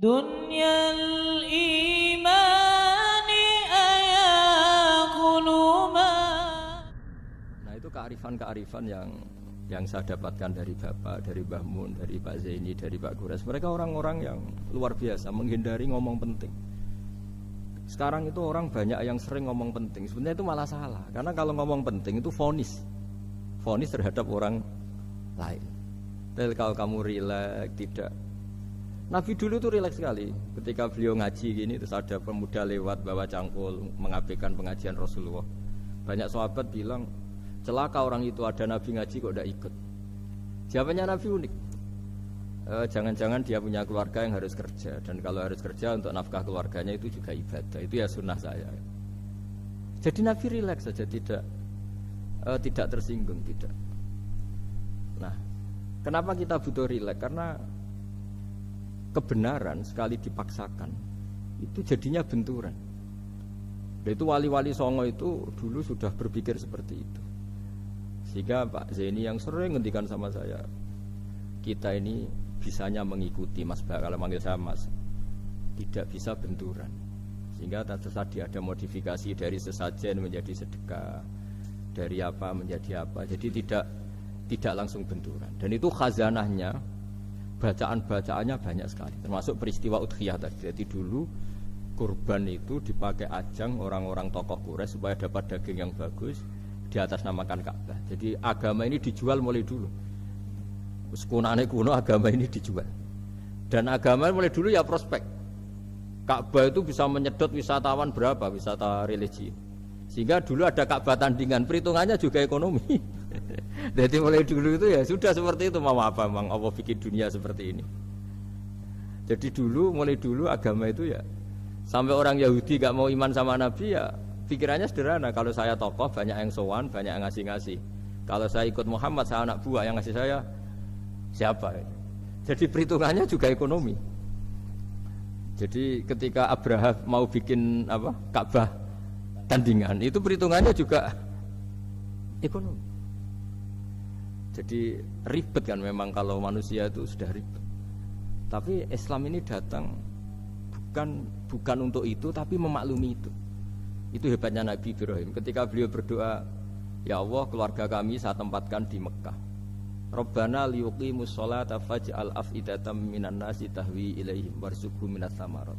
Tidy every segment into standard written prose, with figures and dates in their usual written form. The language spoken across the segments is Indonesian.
دنيا الإيمان أيا قلوبا. Nah itu kearifan-kearifan yang saya dapatkan dari Bapak, dari Mbah Mun, dari Pak Zaini, dari Pak Gures. Mereka orang-orang yang luar biasa, menghindari ngomong penting. Sekarang itu orang banyak yang sering ngomong penting. Sebenarnya itu malah salah. Karena kalau ngomong penting itu vonis terhadap orang lain. Tapi kalau kamu rileks, tidak. Nabi dulu tuh rileks sekali. Ketika beliau ngaji gini, terus ada pemuda lewat bawa cangkul, mengabaikan pengajian Rasulullah. Banyak sahabat bilang, celaka orang itu, ada Nabi ngaji kok tidak ikut. Jawabannya Nabi unik. Jangan-jangan dia punya keluarga yang harus kerja, dan kalau harus kerja untuk nafkah keluarganya itu juga ibadah. Itu ya sunnah saya. Jadi Nabi rileks saja, tidak tersinggung, tidak. Nah, kenapa kita butuh rileks? Karena kebenaran sekali dipaksakan itu jadinya benturan. Dan itu wali-wali Songo itu dulu sudah berpikir seperti itu. Sehingga Pak Zaini yang sering ngendikan sama saya, kita ini bisanya mengikuti Mas Bah, kalau manggil saya Mas, tidak bisa benturan. Sehingga tadi ada modifikasi dari sesajen menjadi sedekah, dari apa menjadi apa. Jadi tidak langsung benturan. Dan itu khazanahnya, bacaan-bacaannya banyak sekali, termasuk peristiwa Udhiyah tadi. Jadi dulu kurban itu dipakai ajang orang-orang tokoh Quraisy supaya dapat daging yang bagus, di atas namakan Ka'bah. Jadi agama ini dijual mulai dulu. Sekunane kuno agama ini dijual. Dan agama mulai dulu ya prospek. Ka'bah itu bisa menyedot wisatawan berapa, wisata religi. Sehingga dulu ada Ka'bah tandingan, perhitungannya juga ekonomi. Jadi mulai dulu itu ya sudah seperti itu. Mau apa Mang Allah bikin dunia seperti ini. Jadi mulai dulu agama itu ya, sampai orang Yahudi gak mau iman sama Nabi ya pikirannya sederhana. Kalau saya tokoh banyak yang sowan, banyak yang ngasih-ngasih. Kalau saya ikut Muhammad, saya anak buah, yang ngasih saya siapa? Jadi perhitungannya juga ekonomi. Jadi ketika Abraham mau bikin Ka'bah tandingan, itu perhitungannya juga ekonomi. Jadi ribet kan memang kalau manusia itu sudah ribet. Tapi Islam ini datang bukan untuk itu, tapi memaklumi itu. Itu hebatnya Nabi Ibrahim. Ketika beliau berdoa, ya Allah, keluarga kami saya tempatkan di Mekah. Rabbana liyuqimus sholata faj'al af'idatam minan nasi tahwi ilaihim warzuqhum minas samarat.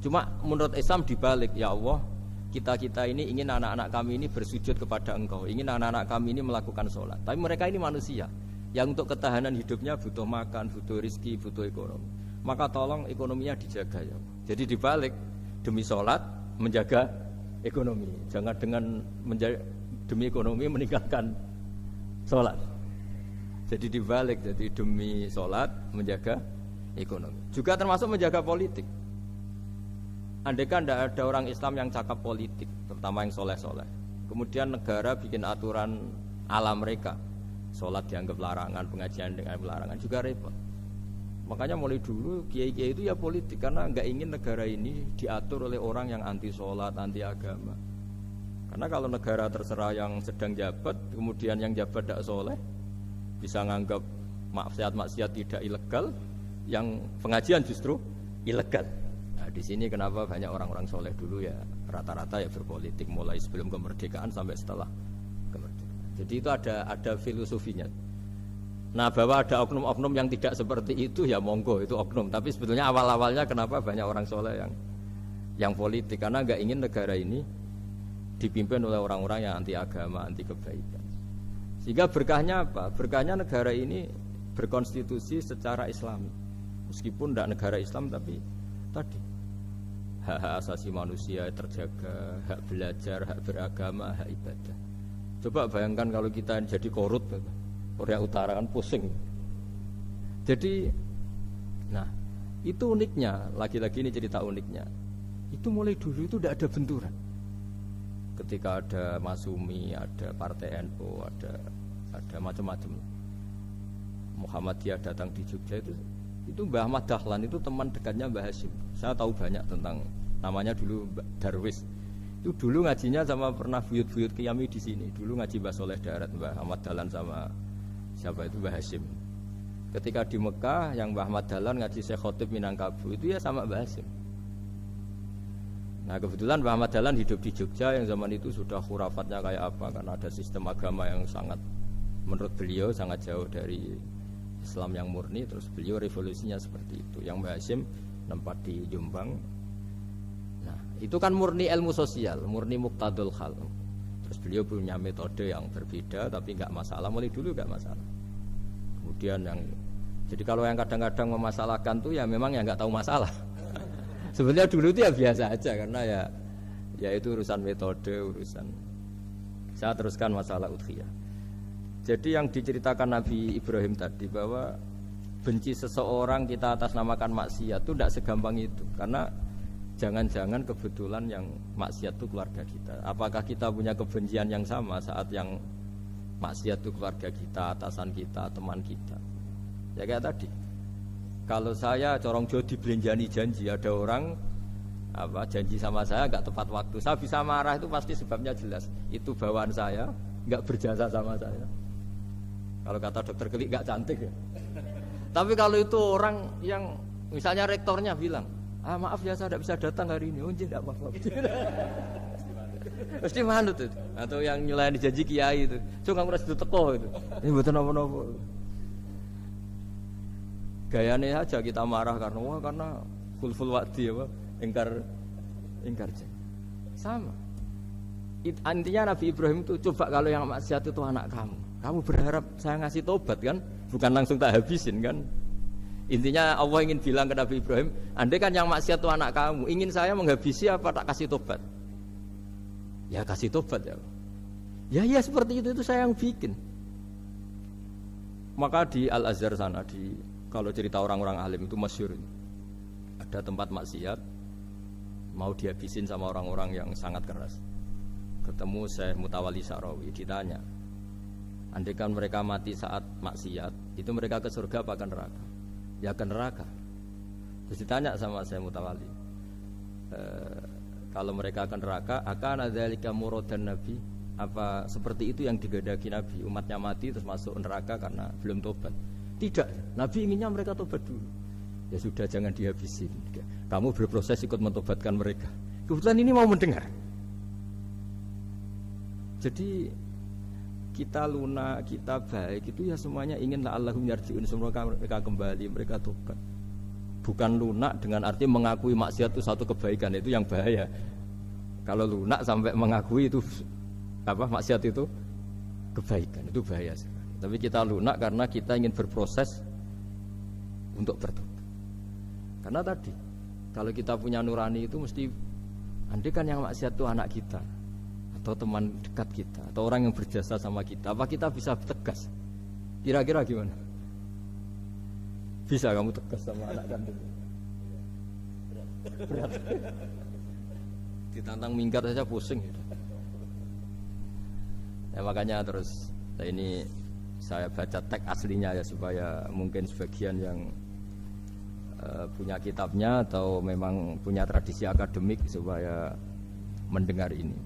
Cuma menurut Islam dibalik, ya Allah, kita ini ingin anak-anak kami ini bersujud kepada Engkau, ingin anak-anak kami ini melakukan sholat. Tapi mereka ini manusia yang untuk ketahanan hidupnya butuh makan, butuh rizki, butuh ekonomi. Maka tolong ekonominya dijaga ya. Jadi dibalik, demi sholat menjaga ekonomi. Jangan dengan demi ekonomi meninggalkan sholat. Jadi dibalik, jadi demi sholat menjaga ekonomi. Juga termasuk menjaga politik. Andaikan tidak ada orang Islam yang cakap politik, terutama yang soleh-soleh, kemudian negara bikin aturan ala mereka, sholat dianggap larangan, pengajian dengan larangan, juga repot. Makanya mulai dulu kiai-kiai itu ya politik, karena nggak ingin negara ini diatur oleh orang yang anti sholat, anti agama. Karena kalau negara terserah yang sedang jabat, kemudian yang jabat tidak soleh, bisa nganggap maksiat-maksiat tidak ilegal, yang pengajian justru ilegal. Nah, di sini kenapa banyak orang-orang soleh dulu ya rata-rata ya berpolitik, mulai sebelum kemerdekaan sampai setelah kemerdekaan. Jadi itu ada filosofinya. Nah, bahwa ada oknum-oknum yang tidak seperti itu ya monggo, itu oknum. Tapi sebetulnya awal-awalnya kenapa banyak orang soleh yang politik, karena nggak ingin negara ini dipimpin oleh orang-orang yang anti agama, anti kebaikan. Sehingga berkahnya apa? Berkahnya negara ini berkonstitusi secara Islami. Meskipun tidak negara Islam, tapi tadi hak-hak asasi manusia terjaga, hak belajar, hak beragama, hak ibadah. Coba bayangkan kalau kita jadi korut, Korea Utara kan pusing. Jadi, nah itu uniknya, lagi-lagi ini cerita uniknya. Itu mulai dulu itu tidak ada benturan. Ketika ada Masumi, ada Partai NU, ada macam-macam. Muhammadiyah datang di Jogja itu Mbah Ahmad Dahlan itu teman dekatnya Mbah Hasyim. Saya tahu banyak tentang, namanya dulu Darwis. Itu dulu ngajinya sama pernah buyut-buyut Qiyami di sini. Dulu ngaji Mbah Soleh Darat, Mbah Ahmad Dahlan sama siapa itu Mbah Hasyim. Ketika di Mekah yang Mbah Ahmad Dahlan ngaji Syekh Khotib Minangkabau itu ya sama Mbah Hasyim. Nah kebetulan Mbah Ahmad Dahlan hidup di Jogja yang zaman itu sudah khurafatnya kayak apa, karena ada sistem agama yang sangat menurut beliau sangat jauh dari Islam yang murni. Terus beliau revolusinya seperti itu. Yang Mbah Hasyim nempat di Jombang. Nah itu kan murni ilmu sosial, murni muqtadul hal. Terus beliau punya metode yang berbeda, tapi nggak masalah, mulai dulu nggak masalah. Kemudian yang jadi kalau yang kadang-kadang memasalahkan tuh ya memang yang nggak tahu masalah. Sebenarnya dulu itu ya biasa aja, karena ya itu urusan metode, urusan. Saya teruskan masalah udhiyah. Jadi yang diceritakan Nabi Ibrahim tadi bahwa benci seseorang kita atas namakan maksiat itu tidak segampang itu, karena jangan-jangan kebetulan yang maksiat itu keluarga kita. Apakah kita punya kebencian yang sama saat yang maksiat itu keluarga kita, atasan kita, teman kita? Ya kayak tadi. Kalau saya corong Jawa dibelenjani janji, ada orang janji sama saya nggak tepat waktu, saya bisa marah, itu pasti sebabnya jelas. Itu bawaan saya nggak berjasa sama saya. Kalau kata dokter Kelik nggak cantik ya. Tapi kalau itu orang yang misalnya rektornya bilang, maaf ya saya tidak bisa datang hari ini, tidak apa-apa. Pasti manut itu. Atau yang nyulayani janji kiai itu, cuma ngurus itu teko itu. Ini betul apa-apa. Gayane aja kita marah karena khulful wa'di apa ingkar janji. Sama. Intinya Nabi Ibrahim itu coba kalau yang maksiat itu anak kamu berharap saya ngasih tobat kan, bukan langsung tak habisin kan. Intinya Allah ingin bilang ke Nabi Ibrahim, andai kan yang maksiat itu anak kamu, ingin saya menghabisi apa tak kasih tobat? Ya kasih tobat ya. Ya seperti itu saya yang bikin. Maka di Al-Azhar sana kalau cerita orang-orang alim itu masyhur. Ada tempat maksiat mau dihabisin sama orang-orang yang sangat keras. Ketemu Syekh Mutawalli Sa'rawi, ditanya, andai kan mereka mati saat maksiat, itu mereka ke surga apa ke neraka? Ya ke neraka. Terus ditanya sama Syekh Mutawalli, kalau mereka ke neraka, akan adzalika muradan Nabi? Apa seperti itu yang digandaki Nabi, umatnya mati terus masuk neraka karena belum tobat? Tidak, Nabi inginnya mereka tobat dulu. Ya sudah, jangan dihabisin. Kamu berproses ikut mentobatkan mereka. Kebetulan ini mau mendengar. Jadi kita lunak, kita baik itu ya semuanya ingin la'allahum yarji'un, semoga mereka kembali, mereka tobat. Bukan lunak dengan arti mengakui maksiat itu satu kebaikan, itu yang bahaya. Kalau lunak sampai mengakui itu maksiat itu kebaikan, itu bahaya sekali. Tapi kita lunak karena kita ingin berproses untuk bertobat. Karena tadi kalau kita punya nurani itu mesti, andai kan yang maksiat itu anak kita atau teman dekat kita atau orang yang berjasa sama kita, apa kita bisa tegas? Kira-kira gimana? Bisa kamu tegas sama anak kandung? Berat. Ditantang minggat saja pusing. Ya makanya terus ini saya baca teks aslinya ya, supaya mungkin sebagian yang punya kitabnya atau memang punya tradisi akademik supaya mendengar ini.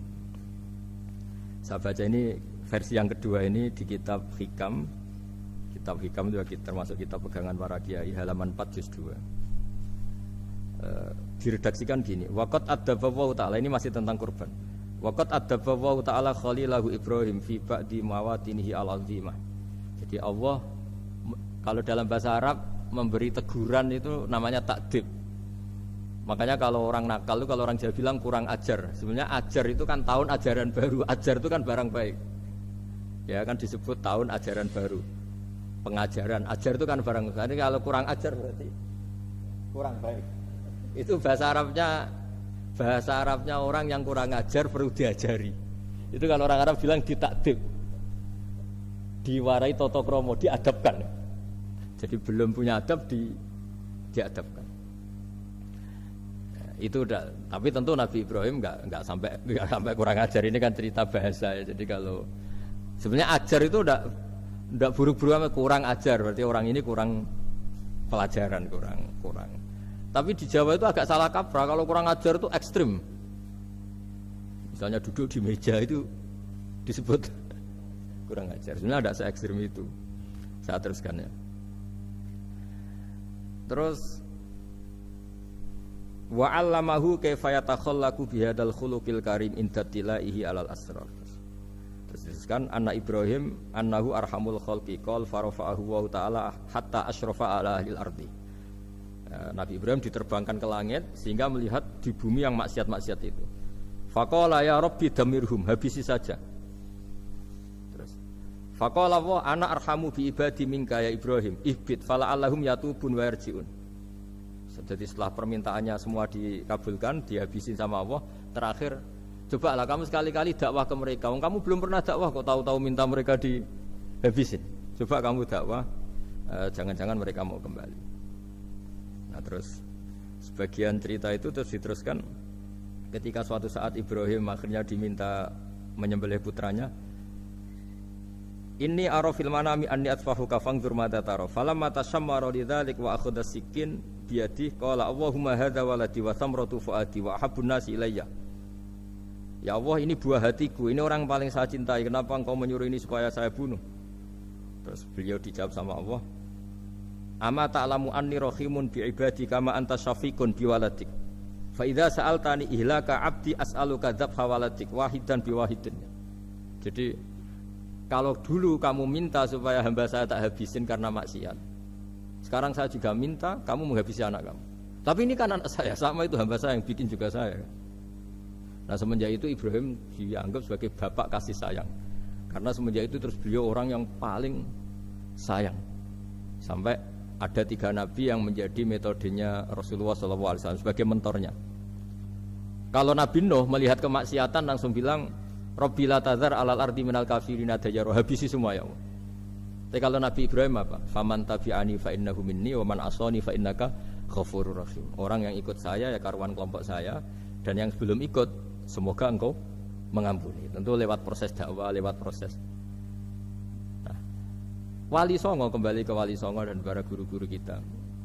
Saya baca ini versi yang kedua ini di kitab Hikam. Kitab Hikam itu termasuk kitab pegangan para kiai, halaman 4 juz 2. Diredaksikan gini, waqad adzabahu ta'ala, ini masih tentang kurban. Waqad adzabahu ta'ala khalilahu Ibrahim fi ba'di mawatinihi al-azimah. Jadi Allah kalau dalam bahasa Arab memberi teguran itu namanya takdib. Makanya kalau orang nakal itu, kalau orang Jawa bilang kurang ajar. Sebenarnya ajar itu kan tahun ajaran baru. Ajar itu kan barang baik. Ya kan disebut tahun ajaran baru. Pengajaran, ajar itu kan barang baik. Jadi kalau kurang ajar berarti kurang baik. Itu bahasa Arabnya orang yang kurang ajar perlu diajari. Itu kalau orang Arab bilang ditakdib. Diwarai toto kromo, diadabkan. Jadi belum punya adab diadabkan. Itu udah, tapi tentu Nabi Ibrahim nggak sampai kurang ajar. Ini kan cerita bahasa ya. Jadi kalau sebenarnya ajar itu udah buru-buru amat, kurang ajar berarti orang ini kurang pelajaran, kurang. Tapi di Jawa itu agak salah kaprah. Kalau kurang ajar itu ekstrim. Misalnya duduk di meja itu disebut kurang ajar. Sebenarnya tidak se-ekstrim itu. Saya teruskan ya. Terus wa 'allamahu kaifa yatakhallaqu bihadzal khuluqil karim inda tilaihi alal asrar. Terus kan anak Ibrahim annahu arhamul khalqi qol farafa'ahu wa ta'ala hatta asyrafa ala ahlil ardi. Nabi Ibrahim diterbangkan ke langit sehingga melihat di bumi yang maksiat-maksiat itu. Faqala ya rabbi damirhum, habisi saja. Terus faqala wa ana arhamu bi ibadi minka ya Ibrahim ihbit fala allahum yatubun wa yarjiun. Jadi setelah permintaannya semua dikabulkan, dihabisin sama Allah, terakhir cobalah kamu sekali-kali dakwah ke mereka. Kamu belum pernah dakwah kok tahu-tahu minta mereka dihabisin. Coba kamu dakwah, jangan-jangan mereka mau kembali. Nah terus sebagian cerita itu terus diteruskan ketika suatu saat Ibrahim akhirnya diminta menyembelih putranya. Inni ara fil manami anni atfahu kafangdur madza tara. Falamma tashammara lidzalik wa akhadha sikin biyadi qala Allahumma hadza waladi wa thamratu fuadi wa habbun nasi ilayya. Ya Allah, ini buah hatiku, ini orang paling saya cintai. Kenapa engkau menyuruh ini supaya saya bunuh? Terus beliau dijawab sama Allah, ama ta'lamu anni rahimun bi ibadi kama anta syafiqun bi waladik. Fa idza sa'altani ihlaka 'abdi as'aluka dzabha waladik wahidan bi wahidin. Jadi kalau dulu kamu minta supaya hamba saya tak habisin karena maksiat, sekarang saya juga minta kamu menghabisi anak kamu. Tapi ini kan anak saya, sama itu hamba saya yang bikin juga saya. Nah semenjak itu Ibrahim dianggap sebagai bapak kasih sayang. Karena semenjak itu terus beliau orang yang paling sayang. Sampai ada 3 nabi yang menjadi metodenya Rasulullah SAW sebagai mentornya. Kalau Nabi Nuh melihat kemaksiatan langsung bilang, Rabbi la tazar alal ardi minal kafirina dayyaru, habisi semua ya Allah. Tapi kalau Nabi Ibrahim apa? Faman tabi'ani fa innahu minni wa man asani fa innaka ghafurur rahim. Orang yang ikut saya ya karuan kelompok saya, dan yang sebelum ikut semoga engkau mengampuni. Tentu lewat proses dakwah, lewat proses. Nah, Wali Songo, kembali ke Wali Songo dan para guru-guru kita,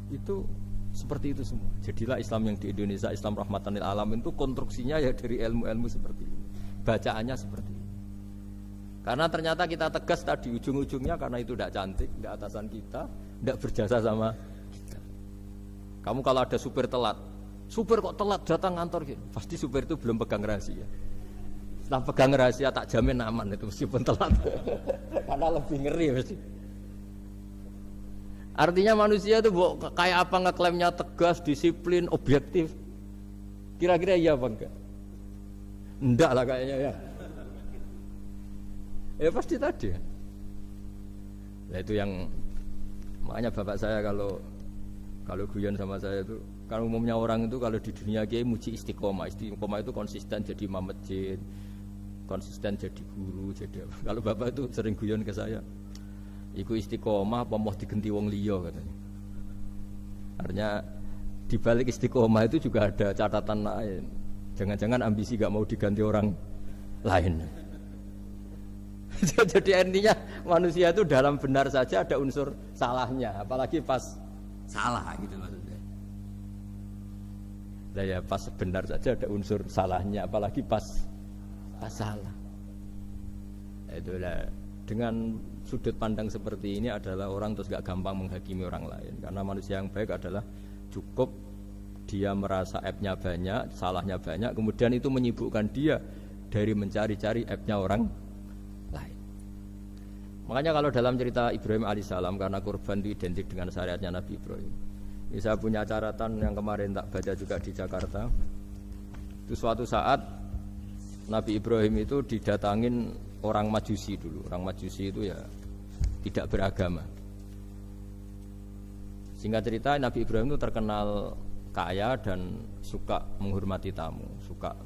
itu seperti itu semua. Jadilah Islam yang di Indonesia, Islam rahmatan lil alamin itu konstruksinya ya dari ilmu-ilmu seperti ini. Bacaannya seperti ini. Karena ternyata kita tegas tadi ujung-ujungnya karena itu tidak cantik, tidak atasan kita, tidak berjasa sama kita. Kamu kalau ada supir telat, supir kok telat datang kantor gitu, pasti supir itu belum pegang rahasia. Setelah pegang rahasia tak jamin aman itu meskipun telat. Karena lebih ngeri pasti. Artinya manusia itu kayak apa ngeklaimnya tegas, disiplin, objektif. Kira-kira iya apa enggak? Enggak lah kayaknya ya. Ya pasti tadi. Nah itu yang makanya bapak saya kalau guyon sama saya itu, kan umumnya orang itu kalau di dunia kiai muji istiqomah. Istiqomah itu konsisten jadi imam masjid, konsisten jadi guru, jadi apa. Kalau bapak itu sering guyon ke saya, iku istiqomah apa mau digenti wong liya katanya. Artinya di balik istiqomah itu juga ada catatan lain. Jangan-jangan ambisi gak mau diganti orang lain. Jadi intinya manusia itu dalam benar saja ada unsur salahnya, apalagi pas salah gitu maksudnya. Nah ya pas benar saja ada unsur salahnya, apalagi pas salah. Itulah dengan sudut pandang seperti ini adalah orang terus gak gampang menghakimi orang lain. Karena manusia yang baik adalah cukup dia merasa aibnya banyak, salahnya banyak, kemudian itu menyibukkan dia dari mencari-cari aibnya orang lain. Makanya kalau dalam cerita Ibrahim alaihissalam, karena kurban itu identik dengan syariatnya Nabi Ibrahim. Ini saya punya catatan yang kemarin tak baca juga di Jakarta. Itu suatu saat Nabi Ibrahim itu didatangin orang Majusi dulu. Orang Majusi itu ya tidak beragama. Singkat cerita Nabi Ibrahim itu terkenal kaya dan suka menghormati tamu.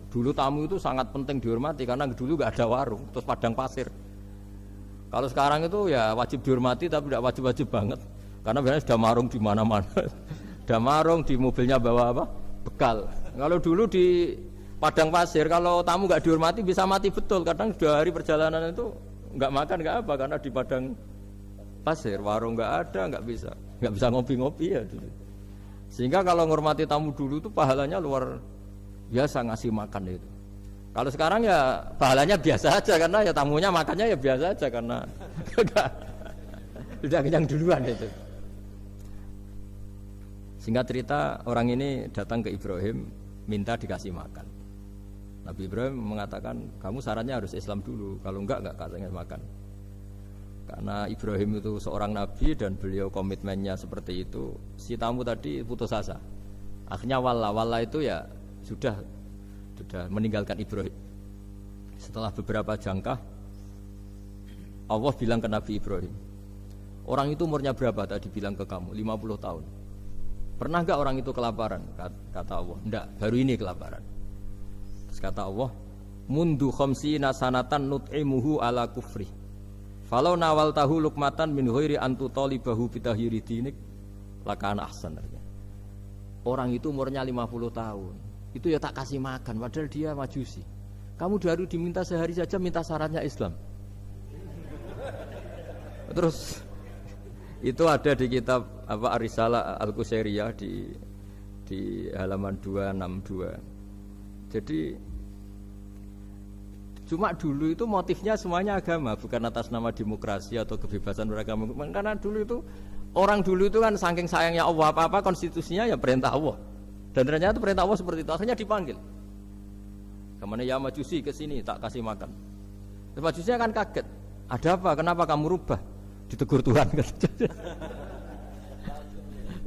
Dulu tamu itu sangat penting dihormati karena dulu nggak ada warung, terus padang pasir. Kalau sekarang itu ya wajib dihormati tapi tidak wajib-wajib banget. Karena biasanya sudah marung di mana-mana. Sudah marung di mobilnya bawa apa? Bekal. Kalau dulu di padang pasir kalau tamu nggak dihormati bisa mati betul. Kadang 2 hari perjalanan itu nggak makan nggak apa karena di padang pasir warung nggak ada, nggak bisa ngopi-ngopi ya dulu. Sehingga kalau menghormati tamu dulu itu pahalanya luar biasa ngasih makan itu. Kalau sekarang ya pahalanya biasa aja karena ya tamunya makannya ya biasa aja karena sudah kenyang duluan itu. Singkat cerita orang ini datang ke Ibrahim minta dikasih makan. Nabi Ibrahim mengatakan kamu syaratnya harus Islam dulu, kalau enggak kasih makan. Karena Ibrahim itu seorang nabi dan beliau komitmennya seperti itu. Si tamu tadi putus asa. Akhirnya wala itu ya sudah meninggalkan Ibrahim. Setelah beberapa jangkah Allah bilang ke Nabi Ibrahim, orang itu umurnya berapa tadi bilang ke kamu? 50 tahun. Pernah enggak orang itu kelaparan? Kata Allah, enggak, baru ini kelaparan. Terus kata Allah, mundu khamsina sanatan nut'imuhu ala kufri. Falau nawal tahu lukmatan min ghairi antu talibahu bitahiri dinik lakana ahsan. Orang itu umurnya 50 tahun. Itu ya tak kasih makan padahal dia majusi. Kamu baru diminta sehari saja minta syaratnya Islam. Terus itu ada di kitab Ar-Risalah Al-Qusairiyah di halaman 262. Jadi cuma dulu itu motifnya semuanya agama, bukan atas nama demokrasi atau kebebasan beragama. Karena dulu itu orang dulu itu kan saking sayangnya Allah, apa-apa konstitusinya ya perintah Allah. Dan ternyata perintah Allah seperti itu. Akhirnya dipanggil. Kemana ya majusi ke sini tak kasih makan. Terus majusinya kan kaget. Ada apa? Kenapa kamu rubah? Ditegur Tuhan.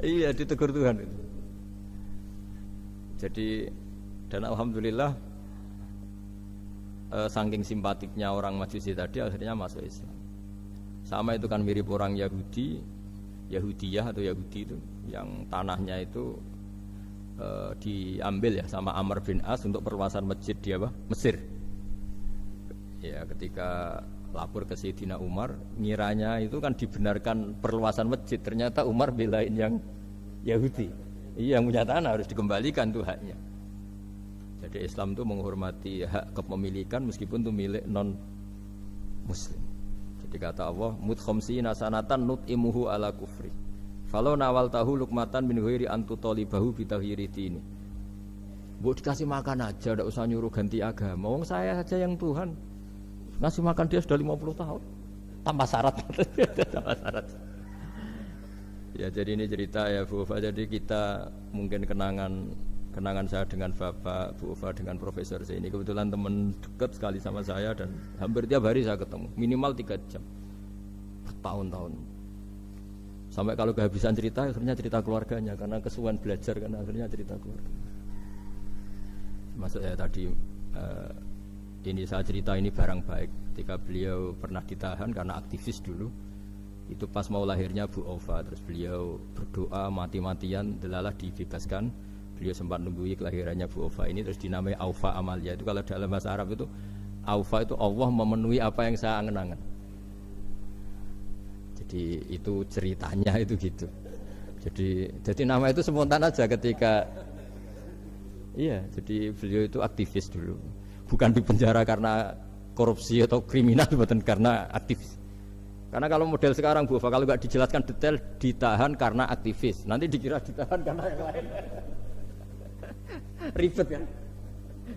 Iya, ditegur Tuhan. Jadi dan alhamdulillah saking simpatiknya orang Majusi tadi akhirnya masuk Islam. Sama itu kan mirip orang Yahudiyah atau Yahudi itu yang tanahnya itu diambil ya sama Amr bin As untuk perluasan masjid di Mesir. Ya ketika lapor ke Sayyidina Umar, ngiranya itu kan dibenarkan perluasan masjid, ternyata Umar belain yang Yahudi. Iya, yang punya tanah harus dikembalikan tuh haknya. Jadi Islam itu menghormati hak kepemilikan meskipun itu milik non muslim. Jadi kata Allah, mut khamsina sanatan nut'imuhu ala kufri. Falau nawal tahu lukmatan min ghairi antu talibahu bitahiri dini. Mbok dikasih makan aja, enggak usah nyuruh ganti agama. Wong saya saja yang Tuhan ngasih makan dia sudah 50 tahun tanpa syarat. Tanpa syarat. Ya jadi ini cerita ya Bu Ufa. Jadi kita mungkin kenangan saya dengan Bapak, Bu Ufa dengan Profesor saya ini kebetulan teman dekat sekali sama saya dan hampir tiap hari saya ketemu minimal 3 jam bertahun-tahun. Sampai kalau kehabisan cerita akhirnya cerita keluarganya karena kesuwan belajar karena akhirnya cerita keluarga. Masuk ya tadi ini saya cerita ini barang baik ketika beliau pernah ditahan karena aktivis dulu. Itu pas mau lahirnya Bu Ova, terus beliau berdoa mati-matian delalah dibebaskan. Beliau sempat nunggu kelahirannya Bu Ova ini terus dinamai Aufa Amalia. Itu kalau dalam bahasa Arab itu Aufa itu Allah memenuhi apa yang saya angen-angen. Jadi itu ceritanya itu gitu. Jadi nama itu spontan aja ketika iya, jadi beliau itu aktivis dulu. Bukan dipenjara karena korupsi atau kriminal, bukan karena aktivis. Karena kalau model sekarang Bu Ova kalau nggak dijelaskan detail ditahan karena aktivis, nanti dikira ditahan karena yang lain. Ribet kan?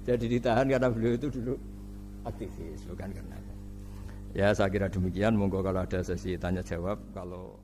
Jadi ditahan karena beliau itu dulu aktivis, bukan karena. Ya saya kira demikian. Monggo kalau ada sesi tanya jawab kalau